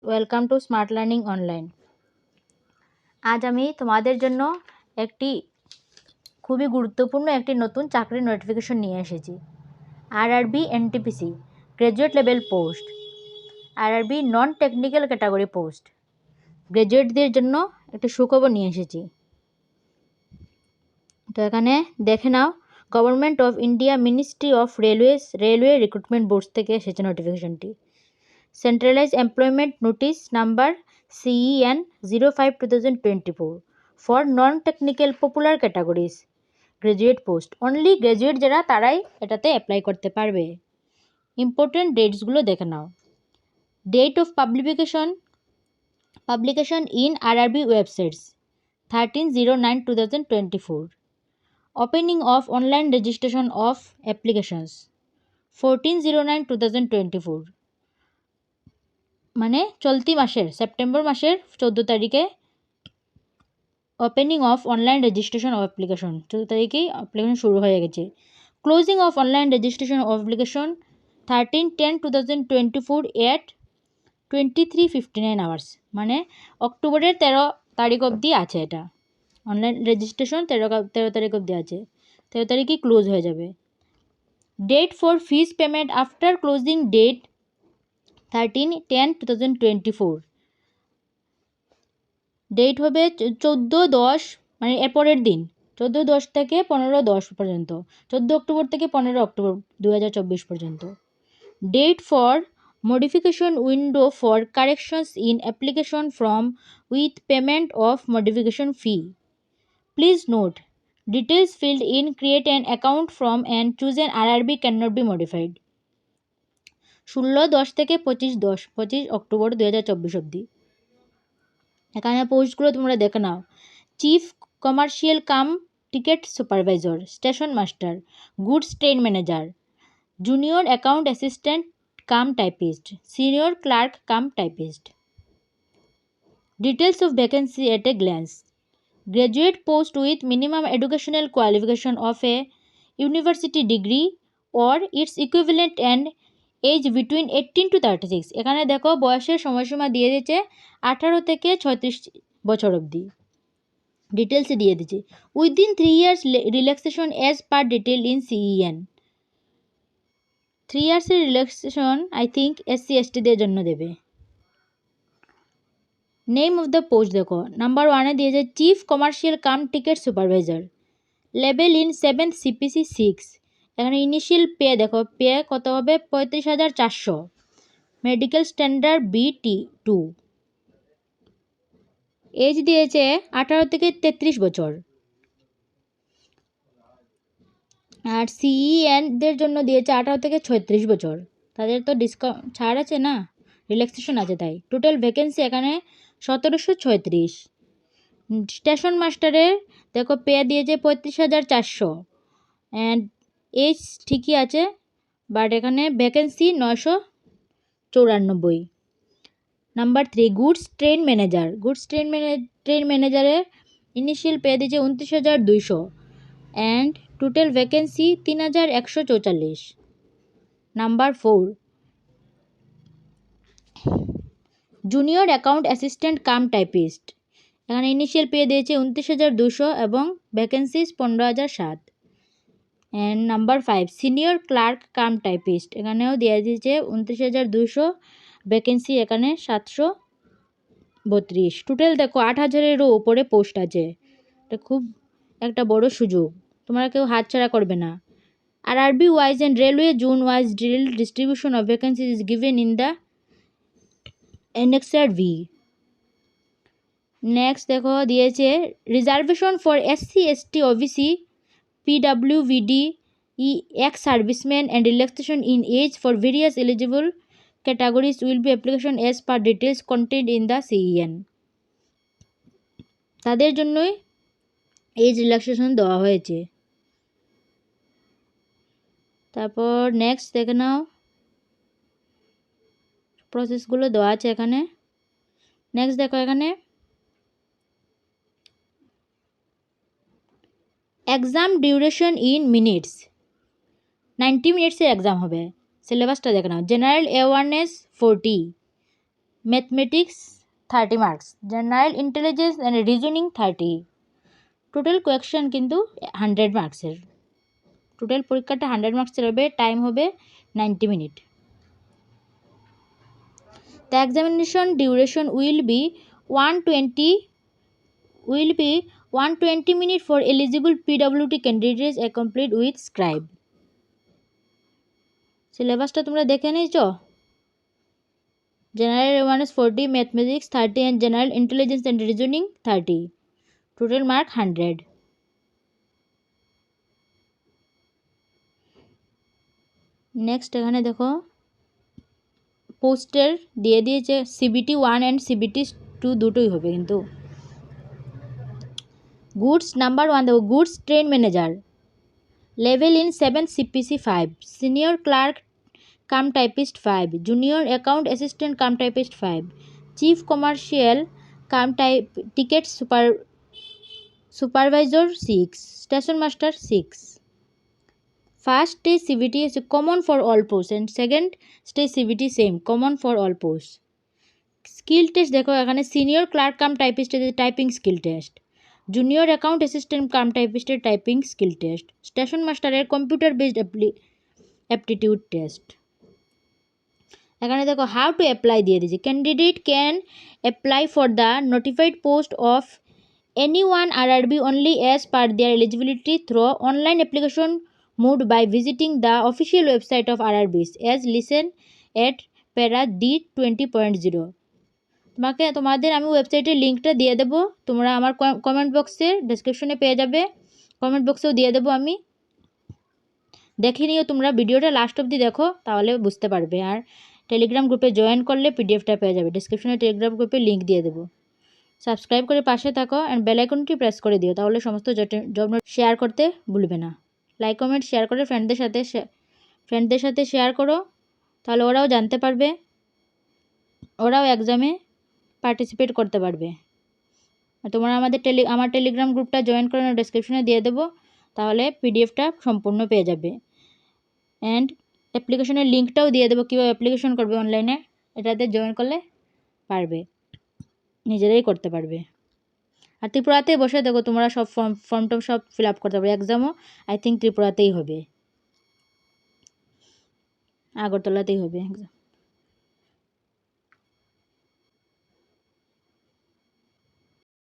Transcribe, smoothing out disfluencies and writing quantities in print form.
Welcome to smart learning online. আজ আমি তোমাদের জন্য একটি খুবই গুরুত্বপূর্ণ একটি নতুন চাকরির নোটিফিকেশন নিয়ে এসেছি। RRB NTPC graduate level post, RRB non technical category post, গ্র্যাজুয়েটদের জন্য একটি সুখবর নিয়ে এসেছি। তো এখানে দেখে নাও, government of India ministry of railway recruitment board থেকে এসেছে নোটিফিকেশনটি। Centralise employment notice number CEN 05/2024 for non technical popular categories graduate post. Only graduate যারা তারাই এটাতে অ্যাপ্লাই করতে পারবে। ইম্পর্টেন্ট ডেটসগুলো দেখে নাও। Date of publication in RRB websites 13/09/2024। Opening of online registration of applications 14/09/2024, মানে চলতি মাসের সেপ্টেম্বর মাসের 14 তারিখে opening of online registration of application, 14 তারিখেই অ্যাপ্লিকেশন শুরু হয়ে গেছে। Closing of online registration of application 13/10/2024 at 23:59 hours, মানে অক্টোবরের 13 তারিখ অবধি আছে। এটা অনলাইন রেজিস্ট্রেশন 13 তারিখ অবধি আছে, 13 তারিখই ক্লোজ হয়ে যাবে। Date for fees payment after closing date 13/10/2024। Date হবে 14/10, মানে এরপরের দিন 14/10 থেকে 15/10 পর্যন্ত, 14 অক্টোবর থেকে 15 অক্টোবর 2024 পর্যন্ত। Date for modification window for corrections in application from with payment of modification fee. Please note, details field in create an account from and choose an RRB can not be modified. 16/10 থেকে 25 October 2024 অবধি। এখানে পোস্টগুলো তোমরা দেখে নাও। Chief commercial cum ticket supervisor, station master, goods train manager, junior account assistant cum typist, senior clerk cum typist. Details of vacancy at a glance. Graduate post with minimum educational qualification of a university degree or its equivalent and age between 18 to 36। এখানে দেখো বয়সের সময়সীমা দিয়ে দিয়েছে 18 থেকে 36 বছর অবধি। Details দিয়ে দিয়েছে। Within 3 years relaxation as per detail in CEN। 3 yearsের রিল্যাক্সেশন আই থিঙ্ক SC/STদের জন্য দেবে। নেম অফ দ্য পোস্ট দেখো, নাম্বার 1-এ দিয়েছে chief commercial cum ticket supervisor, level in 7th CPC 6। এখানে ইনিশিয়াল পে দেখো, পে কত হবে 35,400, মেডিকেল স্ট্যান্ডার্ড BT2। এজ দিয়েছে 18 থেকে 33 বছর। আর CENদের জন্য দিয়েছে 18 থেকে 36 বছর। তাদের তো ডিসকাউন্ট ছাড় আছে না, রিল্যাক্সেশন আছে তাই। টোটাল ভ্যাকেন্সি এখানে 1736। স্টেশন মাস্টারের দেখো পে দিয়েছে 35,400 অ্যান্ড এজ ঠিকই আছে, বাট এখানে ভ্যাকেন্সি 994। নাম্বার 3 গুডস ট্রেন ম্যানেজারের ইনিশিয়াল পে দিয়েছে 29,200 and total vacancy 3,144। Number 4 junior account assistant cum typist, এখানে ইনিশিয়াল পে দিয়েছে 29,200 এবং vacancy 15,007। And number 5 senior clerk cum typist, এখানেও দিয়ে দিয়েছে 29,200, ভ্যাকেন্সি এখানে 732। টোটাল দেখো 8,000-এরও উপরে পোস্ট আছে। এটা খুব একটা বড় সুযোগ, তোমরা কেউ হাতছাড়া করবে না। RRB wise and railway zone wise distribution of vacancies is given in the Annexure V। Next দেখো দিয়েছে reservation for SC/ST OBC PWBD ex serviceman and relaxation in age for various eligible categories will be application as per details content in the CEN। তাদের জন্যই age relaxation দেওয়া হয়েছে। তারপর next দেখে নাও, প্রসেসগুলো দেওয়া আছে এখানে। নেক্সট দেখো এখানে এক্সাম ডিউরেশন ইন মিনিটস, 90 মিনিটসের এক্সাম হবে। সিলেবাসটা দেখে নাও। General awareness 40, mathematics 30 marks, general intelligence and reasoning 30। Total question কিন্তু 100 মার্কসের। টোটাল পরীক্ষাটা 100 মার্কসের হবে, টাইম হবে 90 minute. The examination duration will be 120 minutes for eligible PWD candidates accompanied with scribe. সিলেবাসটা তোমরা দেখে নিয়েছো? General awareness 40, mathematics 30 and general intelligence and reasoning 30। Total mark 100। Next এখানে দেখো পোস্টার দিয়ে দিয়েছে, CBT 1 অ্যান্ড CBT 2 দুটোই হবে কিন্তু। গুডস নাম্বার 1 দেখো, goods train manager level in 7 CPC 5, senior clerk cum typist 5, junior account assistant cum typist 5, chief commercial cum ticket supervisor 6, station master 6। First stage CBT is common for all posts and second stage CBT same common for all posts। Skill test দেখো এখানে senior clerk cum টাইপিস্টের typing skill test, junior account assistant cum টাইপিস্টের typing skill test, station মাস্টারের computer based aptitude test. এখানে দেখো how to apply দিয়ে দিয়েছে, candidate can apply for the notified post of any one RRB only as per their eligibility through online application mode by visiting the official website of RRBs as listed at para D20.0। তোমাদের আমি ওয়েবসাইটের লিঙ্কটা দিয়ে দেবো, তোমরা আমার comment বক্সে ডেসক্রিপশনে পেয়ে যাবে, কমেন্ট বক্সেও দিয়ে দেবো আমি। দেখে নিও তোমরা, ভিডিওটা লাস্ট অবধি দেখো তাহলে বুঝতে পারবে। আর টেলিগ্রাম গ্রুপে জয়েন করলে PDFটা পেয়ে যাবে, ডেসক্রিপশনে টেলিগ্রাম গ্রুপে লিঙ্ক দিয়ে দেবো। সাবস্ক্রাইব করে পাশে থাকো অ্যান্ড বেল আইকনটি প্রেস করে দিও, তাহলে সমস্ত জব নোট শেয়ার করতে ভুলবে না। লাইক কমেন্ট শেয়ার করে ফ্রেন্ডদের সাথে শেয়ার করো, তাহলে ওরাও জানতে পারবে, ওরাও এক্সামে পার্টিসিপেট করতে পারবে। আর তোমরা আমার টেলিগ্রাম গ্রুপটা জয়েন করে ডেসক্রিপশনে দিয়ে দেবো, তাহলে PDFটা সম্পূর্ণ পেয়ে যাবে। অ্যান্ড অ্যাপ্লিকেশনের লিঙ্কটাও দিয়ে দেবো, কীভাবে অ্যাপ্লিকেশন করবে অনলাইনে, এটাতে জয়েন করলে পারবে, নিজেরাই করতে পারবে। আর ত্রিপুরাতেই বসে দেখো তোমরা সব ফর্ম সব ফিল আপ করতে পারবে। এক্সামও ত্রিপুরাতেই হবে, আগরতলাতেই হবে এক্সাম।